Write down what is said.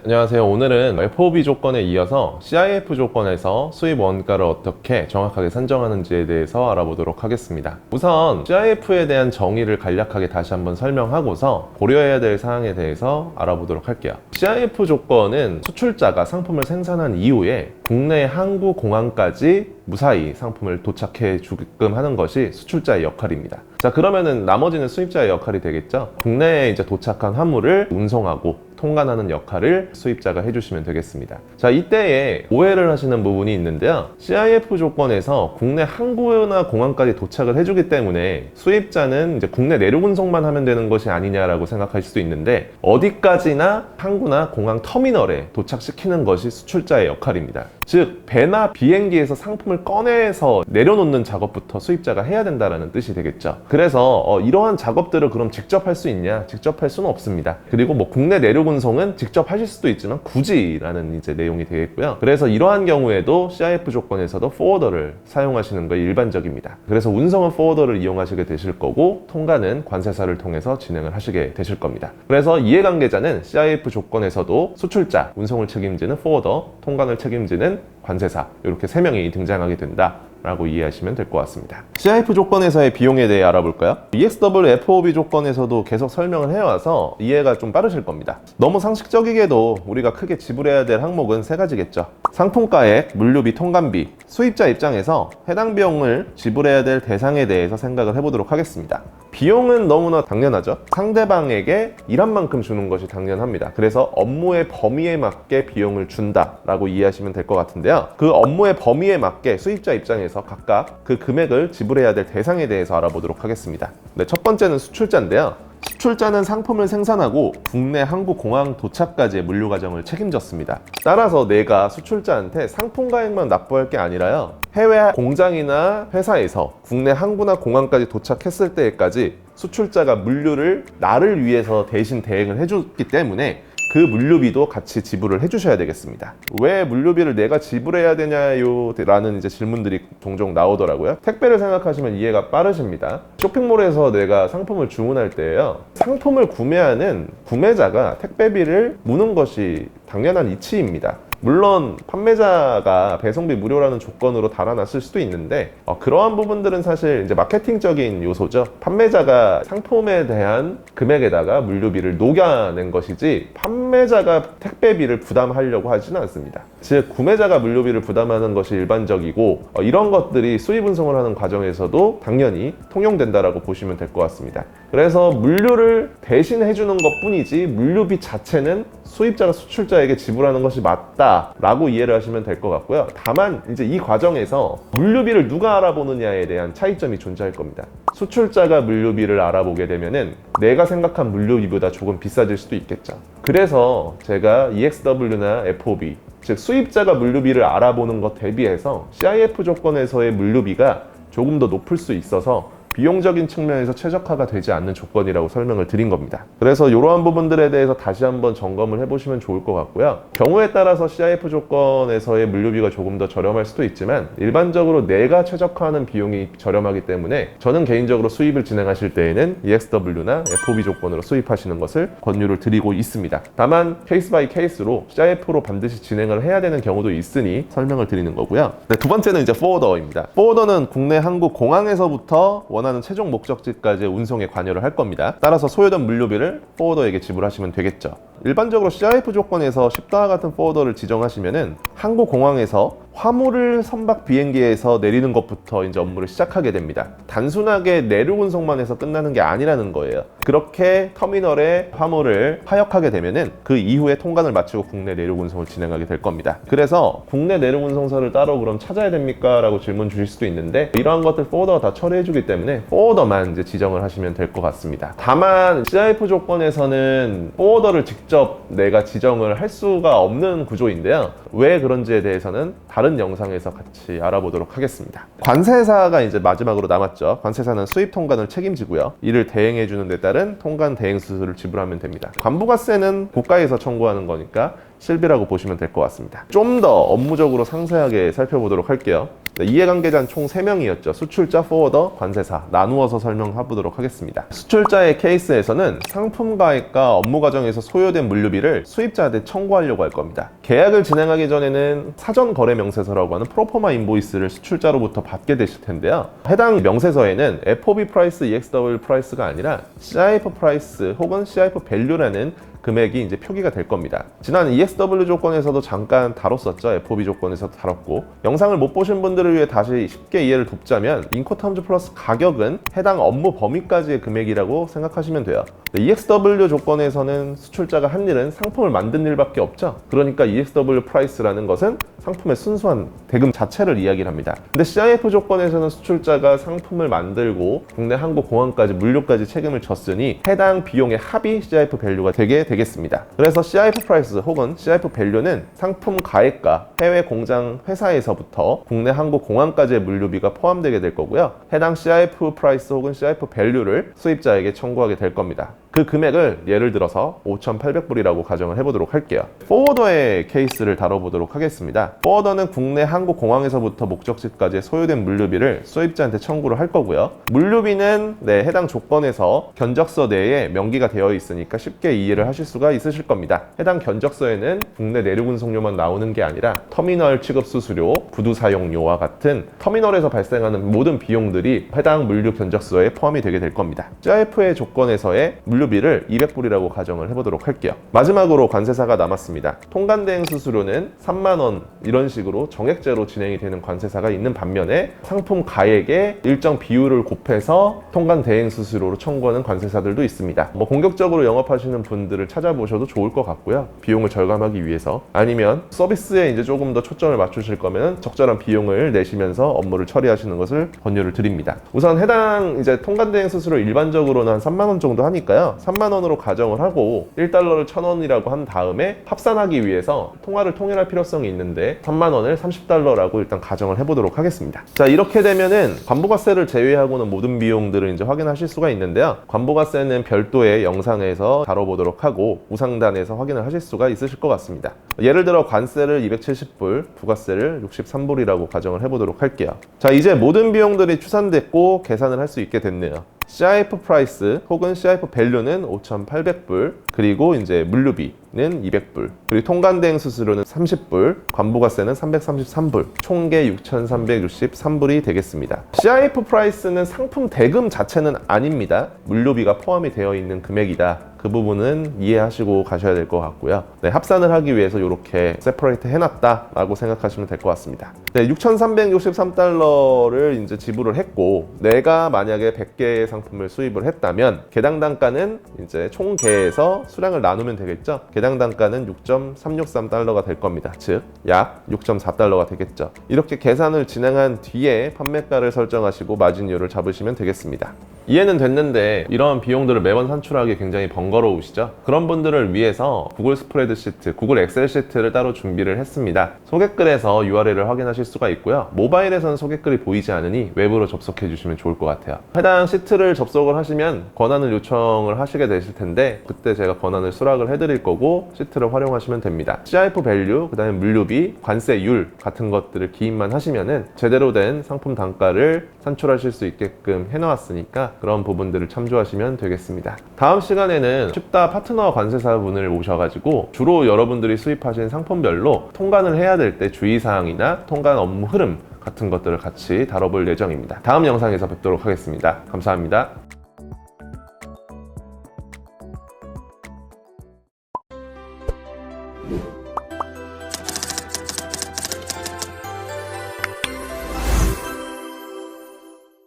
안녕하세요. 오늘은 FOB 조건에 이어서 CIF 조건에서 수입 원가를 어떻게 정확하게 산정하는지에 대해서 알아보도록 하겠습니다. 우선 CIF에 대한 정의를 간략하게 다시 한번 설명하고서 고려해야 될 사항에 대해서 알아보도록 할게요. CIF 조건은 수출자가 상품을 생산한 이후에 국내 항구 공항까지 무사히 상품을 도착해 주게끔 하는 것이 수출자의 역할입니다. 자, 그러면은 나머지는 수입자의 역할이 되겠죠. 국내에 이제 도착한 화물을 운송하고 통관하는 역할을 수입자가 해주시면 되겠습니다. 자, 이때에 오해를 하시는 부분이 있는데요. CIF 조건에서 국내 항구나 공항까지 도착을 해주기 때문에 수입자는 이제 국내 내륙 운송만 하면 되는 것이 아니냐라고 생각하실 수도 있는데, 어디까지나 항구나 공항 터미널에 도착시키는 것이 수출자의 역할입니다. 즉, 배나 비행기에서 상품을 꺼내서 내려놓는 작업부터 수입자가 해야 된다는 뜻이 되겠죠. 그래서 이러한 작업들을 그럼 직접 할 수 있냐? 직접 할 수는 없습니다. 그리고 뭐 국내 내륙 운송은 직접 하실 수도 있지만 굳이라는 이제 내용이 되겠고요. 그래서 이러한 경우에도 CIF 조건에서도 포워더를 사용하시는 것이 일반적입니다. 그래서 운송은 포워더를 이용하시게 되실 거고, 통관은 관세사를 통해서 진행을 하시게 되실 겁니다. 그래서 이해관계자는 CIF 조건에서도 수출자, 운송을 책임지는 포워더, 통관을 책임지는 관세사, 이렇게 3명이 등장하게 된다 라고 이해하시면 될 것 같습니다. CIF 조건에서의 비용에 대해 알아볼까요? EXW FOB 조건에서도 계속 설명을 해와서 이해가 좀 빠르실 겁니다. 너무 상식적이게도 우리가 크게 지불해야 될 항목은 3가지겠죠. 상품가액, 물류비, 통관비. 수입자 입장에서 해당 비용을 지불해야 될 대상에 대해서 생각을 해보도록 하겠습니다. 비용은 너무나 당연하죠. 상대방에게 일한 만큼 주는 것이 당연합니다. 그래서 업무의 범위에 맞게 비용을 준다라고 이해하시면 될 것 같은데요. 그 업무의 범위에 맞게 수입자 입장에서 각각 그 금액을 지불해야 될 대상에 대해서 알아보도록 하겠습니다. 네, 첫 번째는 수출자인데요. 수출자는 상품을 생산하고 국내 항구 공항 도착까지의 물류 과정을 책임졌습니다. 따라서 내가 수출자한테 상품 가액만 납부할 게 아니라요, 해외 공장이나 회사에서 국내 항구나 공항까지 도착했을 때까지 수출자가 물류를 나를 위해서 대신 대행을 해줬기 때문에 그 물류비도 같이 지불을 해주셔야 되겠습니다. 왜 물류비를 내가 지불해야 되냐요? 라는 이제 질문들이 종종 나오더라고요. 택배를 생각하시면 이해가 빠르십니다. 쇼핑몰에서 내가 상품을 주문할 때요, 상품을 구매하는 구매자가 택배비를 무는 것이 당연한 이치입니다. 물론 판매자가 배송비 무료라는 조건으로 달아놨을 수도 있는데, 그러한 부분들은 사실 이제 마케팅적인 요소죠. 판매자가 상품에 대한 금액에다가 물류비를 녹여낸 것이지 판매자가 택배비를 부담하려고 하지는 않습니다. 즉, 구매자가 물류비를 부담하는 것이 일반적이고, 이런 것들이 수입 운송을 하는 과정에서도 당연히 통용된다라고 보시면 될 것 같습니다. 그래서 물류를 대신 해주는 것 뿐이지 물류비 자체는 수입자가 수출자에게 지불하는 것이 맞다라고 이해를 하시면 될 것 같고요. 다만 이제 이 과정에서 물류비를 누가 알아보느냐에 대한 차이점이 존재할 겁니다. 수출자가 물류비를 알아보게 되면은 내가 생각한 물류비보다 조금 비싸질 수도 있겠죠. 그래서 제가 EXW나 FOB, 즉 수입자가 물류비를 알아보는 것 대비해서 CIF 조건에서의 물류비가 조금 더 높을 수 있어서 비용적인 측면에서 최적화가 되지 않는 조건이라고 설명을 드린 겁니다. 그래서 이러한 부분들에 대해서 다시 한번 점검을 해보시면 좋을 것 같고요. 경우에 따라서 CIF 조건에서의 물류비가 조금 더 저렴할 수도 있지만, 일반적으로 내가 최적화하는 비용이 저렴하기 때문에 저는 개인적으로 수입을 진행하실 때에는 EXW나 FOB 조건으로 수입하시는 것을 권유를 드리고 있습니다. 다만 케이스 바이 케이스로 CIF로 반드시 진행을 해야 되는 경우도 있으니 설명을 드리는 거고요. 네, 두 번째는 이제 포워더입니다. 포워더는 국내 항구 공항에서부터 원하는 최종 목적지까지 운송에 관여를 할 겁니다. 따라서 소요된 물류비를 포워더에게 지불하시면 되겠죠. 일반적으로 CIF 조건에서 쉽다와 같은 포워더를 지정하시면은 항구 공항에서 화물을 선박 비행기에서 내리는 것부터 이제 업무를 시작하게 됩니다. 단순하게 내륙 운송만 해서 끝나는 게 아니라는 거예요. 그렇게 터미널에 화물을 하역하게 되면은 그 이후에 통관을 마치고 국내 내륙 운송을 진행하게 될 겁니다. 그래서 국내 내륙 운송사를 따로 그럼 찾아야 됩니까? 라고 질문 주실 수도 있는데, 이러한 것들 포워더가 다 처리해 주기 때문에 포워더만 이제 지정을 하시면 될 것 같습니다. 다만 CIF 조건에서는 포워더를 직접 내가 지정을 할 수가 없는 구조인데요. 왜 그런지에 대해서는 다른 영상에서 같이 알아보도록 하겠습니다. 관세사가 이제 마지막으로 남았죠. 관세사는 수입 통관을 책임지고요. 이를 대행해 주는 데 따른 통관 대행 수수료를 지불하면 됩니다. 관부가세는 국가에서 청구하는 거니까 실비라고 보시면 될 것 같습니다. 좀 더 업무적으로 상세하게 살펴보도록 할게요. 이해관계자는 총 3명이었죠. 수출자, 포워더, 관세사 나누어서 설명해 보도록 하겠습니다. 수출자의 케이스에서는 상품 가액과 업무 과정에서 소요된 물류비를 수입자한테 청구하려고 할 겁니다. 계약을 진행하기 전에는 사전 거래 명세서라고 하는 프로포마 인보이스를 수출자로부터 받게 되실 텐데요. 해당 명세서에는 FOB 프라이스, EXW 프라이스가 아니라 CIF 프라이스 혹은 CIF 밸류라는 금액이 이제 표기가 될 겁니다. 지난 EXW 조건에서도 잠깐 다뤘었죠. FOB 조건에서도 다뤘고, 영상을 못 보신 분들을 위해 다시 쉽게 이해를 돕자면 인코텀즈 플러스 가격은 해당 업무 범위까지의 금액이라고 생각하시면 돼요. EXW 조건에서는 수출자가 한 일은 상품을 만든 일밖에 없죠. 그러니까 EXW 프라이스라는 것은 상품의 순수한 대금 자체를 이야기를 합니다. 근데 CIF 조건에서는 수출자가 상품을 만들고 국내 항구 공항까지 물류까지 책임을 졌으니 해당 비용의 합이 CIF 밸류가 되게 되겠습니다. 그래서 CIF 프라이스 혹은 CIF 밸류는 상품 가액과 해외 공장 회사에서부터 국내 항구 공항까지의 물류비가 포함되게 될 거고요. 해당 CIF 프라이스 혹은 CIF 밸류를 수입자에게 청구하게 될 겁니다. 그 금액을 예를 들어서 5,800불이라고 가정을 해보도록 할게요. 포워더의 케이스를 다뤄보도록 하겠습니다. 포워더는 국내 항구 공항에서부터 목적지까지 소요된 물류비를 수입자한테 청구를 할 거고요. 물류비는 해당 조건에서 견적서 내에 명기가 되어 있으니까 쉽게 이해를 하실 수가 있으실 겁니다. 해당 견적서에는 국내 내륙 운송료만 나오는 게 아니라 터미널 취급 수수료, 구두 사용료와 같은 터미널에서 발생하는 모든 비용들이 해당 물류 견적서에 포함이 되게 될 겁니다. CIF의 조건에서의 물류비를 200불이라고 가정을 해보도록 할게요. 마지막으로 관세사가 남았습니다. 통관대행 수수료는 3만 원 이런 식으로 정액제로 진행이 되는 관세사가 있는 반면에 상품 가액의 일정 비율을 곱해서 통관대행 수수료로 청구하는 관세사들도 있습니다. 공격적으로 영업하시는 분들을 찾아보셔도 좋을 것 같고요. 비용을 절감하기 위해서, 아니면 서비스에 이제 조금 더 초점을 맞추실 거면 적절한 비용을 내시면서 업무를 처리하시는 것을 권유를 드립니다. 우선 해당 이제 통관대행 수수료 일반적으로는 한 3만 원 정도 하니까요. 3만 원으로 가정을 하고 1달러를 1,000원이라고 한 다음에 합산하기 위해서 통화를 통일할 필요성이 있는데 3만 원을 30달러라고 일단 가정을 해보도록 하겠습니다. 자, 이렇게 되면은 관부가세를 제외하고는 모든 비용들을 이제 확인하실 수가 있는데요. 관부가세는 별도의 영상에서 다뤄보도록 하고 우상단에서 확인을 하실 수가 있으실 것 같습니다. 예를 들어 관세를 270불, 부가세를 63불이라고 가정을 해보도록 할게요. 자, 이제 모든 비용들이 추산됐고 계산을 할 수 있게 됐네요. CIF 프라이스 혹은 CIF 밸류는 5,800불, 그리고 이제 물류비는 200불, 그리고 통관대행 수수료는 30불, 관부가세는 333불, 총계 6,363불이 되겠습니다. CIF 프라이스는 상품 대금 자체는 아닙니다. 물류비가 포함이 되어 있는 금액이다. 그 부분은 이해하시고 가셔야 될 것 같고요. 합산을 하기 위해서 이렇게 세퍼레이트 해놨다 라고 생각하시면 될 것 같습니다. 6,363달러를 이제 지불을 했고, 내가 만약에 100개의 상품을 수입을 했다면 개당 단가는 이제 총 개에서 수량을 나누면 되겠죠. 개당 단가는 6.363달러가 될 겁니다. 즉 약 6.4달러가 되겠죠. 이렇게 계산을 진행한 뒤에 판매가를 설정하시고 마진율을 잡으시면 되겠습니다. 이해는 됐는데 이런 비용들을 매번 산출하기 굉장히 번거로우시죠? 그런 분들을 위해서 구글 스프레드시트, 구글 엑셀 시트를 따로 준비를 했습니다. 소개글에서 URL을 확인하실 수가 있고요. 모바일에서는 소개글이 보이지 않으니 웹으로 접속해 주시면 좋을 것 같아요. 해당 시트를 접속을 하시면 권한을 요청을 하시게 되실 텐데 그때 제가 권한을 수락을 해드릴 거고 시트를 활용하시면 됩니다. CIF 밸류, 그 다음에 물류비, 관세율 같은 것들을 기입만 하시면은 제대로 된 상품 단가를 산출하실 수 있게끔 해놓았으니까 그런 부분들을 참조하시면 되겠습니다. 다음 시간에는 쉽다 파트너 관세사분을 모셔가지고 주로 여러분들이 수입하신 상품별로 통관을 해야 될 때 주의사항이나 통관 업무 흐름 같은 것들을 같이 다뤄볼 예정입니다. 다음 영상에서 뵙도록 하겠습니다. 감사합니다.